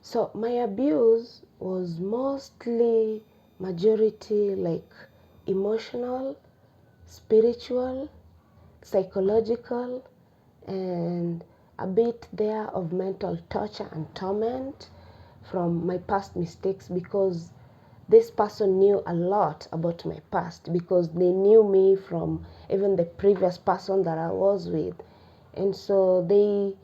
So my abuse was mostly majority like emotional, spiritual, psychological, and a bit there of mental torture and torment from my past mistakes, because this person knew a lot about my past, because they knew me from even the previous person that I was with. And so they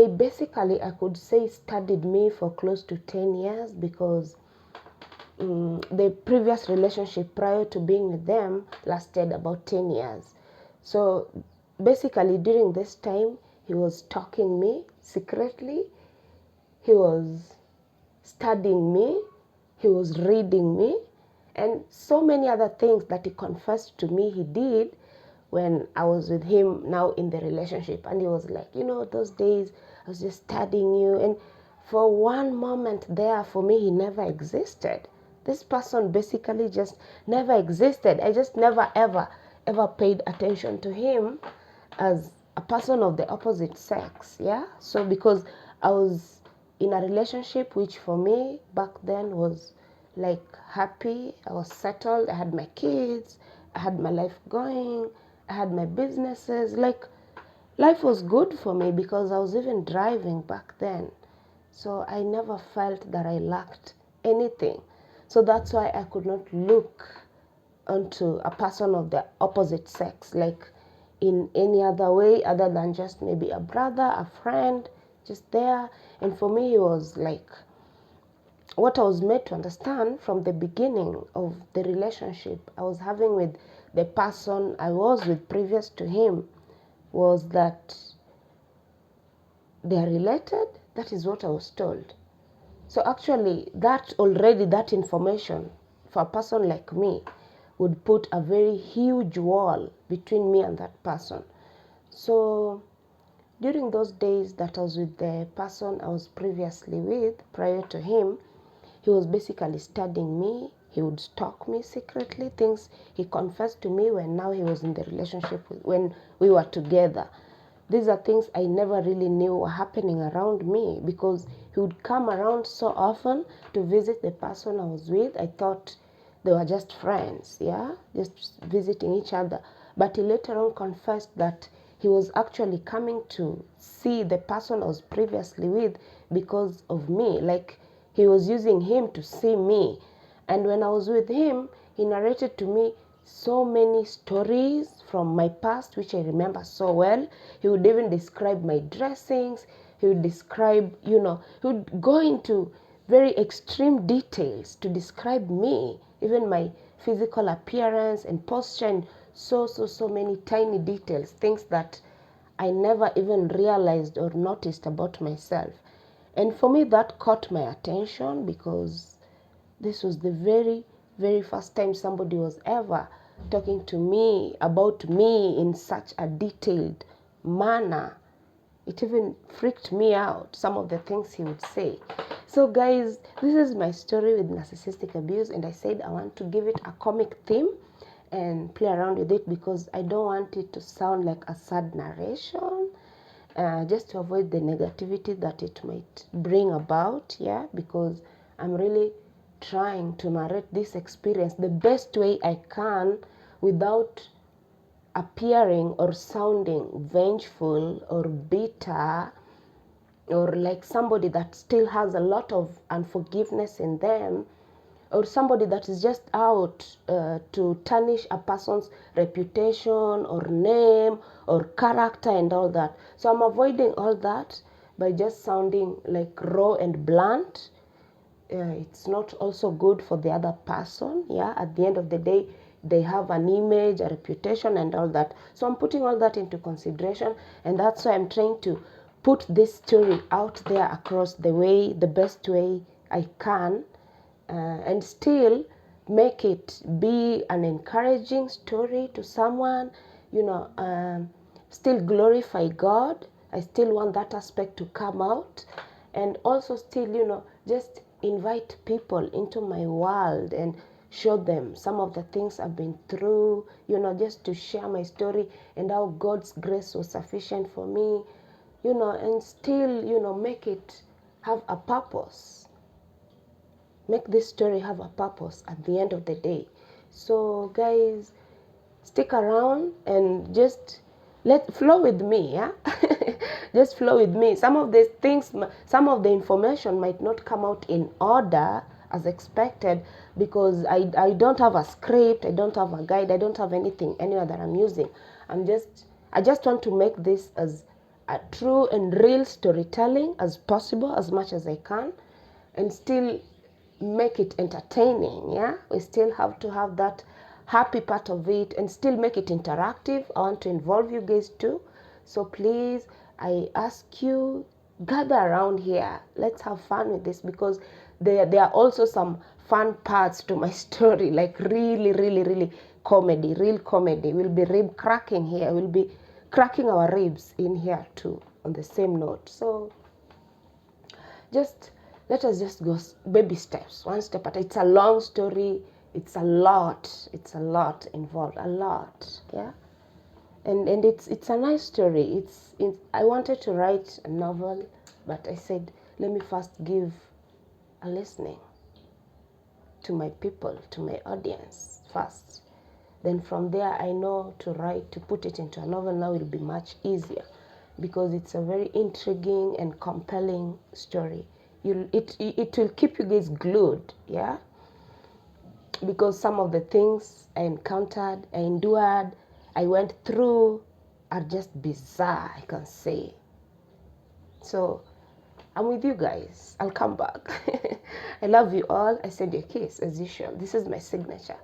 basically, I could say, studied me for close to 10 years, because the previous relationship prior to being with them lasted about 10 years. So basically during this time, he was stalking me secretly, he was studying me, he was reading me, and so many other things that he confessed to me he did when I was with him now in the relationship. And he was like, those days I was just studying you. And for one moment there, for me, he never existed. This person basically just never existed. I just never, ever paid attention to him as a person of the opposite sex. Yeah. So because I was in a relationship which for me back then was like happy, I was settled, I had my kids, I had my life going, I had my businesses. Like life was good for me because I was even driving back then. So I never felt that I lacked anything. So that's why I could not look onto a person of the opposite sex like in any other way other than just maybe a brother, a friend, just there. And for me, it was like what I was made to understand from the beginning of the relationship I was having with the person I was with previous to him was that they are related. That is what I was told. So actually, that information for a person like me would put a very huge wall between me and that person. So during those days that I was with the person I was previously with, prior to him, he was basically studying me. He would stalk me secretly, things he confessed to me when now he was in the relationship when we were together. These are things I never really knew were happening around me, because he would come around so often to visit the person I was with. I thought they were just friends, yeah, just visiting each other. But he later on confessed that he was actually coming to see the person I was previously with because of me. Like he was using him to see me. And when I was with him, he narrated to me so many stories from my past, which I remember so well. He would even describe my dressings. He would describe, he would go into very extreme details to describe me, even my physical appearance and posture, and so many tiny details, things that I never even realized or noticed about myself. And for me, that caught my attention because this was the very, very first time somebody was ever talking to me about me in such a detailed manner. It even freaked me out, some of the things he would say. So guys, this is my story with narcissistic abuse, and I said I want to give it a comic theme and play around with it because I don't want it to sound like a sad narration, just to avoid the negativity that it might bring about. Yeah, because I'm really trying to narrate this experience the best way I can without appearing or sounding vengeful or bitter or like somebody that still has a lot of unforgiveness in them, or somebody that is just out to tarnish a person's reputation or name or character and all that. So I'm avoiding all that by just sounding like raw and blunt. It's not also good for the other person. Yeah, at the end of the day, they have an image, a reputation, and all that. So I'm putting all that into consideration, and that's why I'm trying to put this story out there across the best way I can, and still make it be an encouraging story to someone, still glorify God. I still want that aspect to come out, and also still, just invite people into my world and show them some of the things I've been through, just to share my story and how God's grace was sufficient for me, and still, make it have a purpose. Make this story have a purpose at the end of the day. So guys, stick around and just let flow with me, yeah. Just flow with me. Some of the things, some of the information might not come out in order as expected, because I don't have a script, I don't have a guide, I don't have anything anywhere that I'm using. I just want to make this as a true and real storytelling as possible, as much as I can, and still make it entertaining. Yeah, we still have to have that happy part of it and still make it interactive. I want to involve you guys too, so please, I ask you, gather around here, let's have fun with this, because there are also some fun parts to my story, like really comedy, real comedy. We'll be rib cracking here, we'll be cracking our ribs in here too on the same note. So just let us just go baby steps, one step at a time. It's a long story, it's a lot involved, a lot, yeah. And it's a nice story. I wanted to write a novel, but I said, let me first give a listening to my people, to my audience first. Then from there, I know to put it into a novel now will be much easier, because it's a very intriguing and compelling story. It will keep you guys glued, yeah? Because some of the things I encountered, I endured, I went through are just bizarre, I can say. So I'm with you guys. I'll come back. I love you all. I send you a kiss as usual. This is my signature.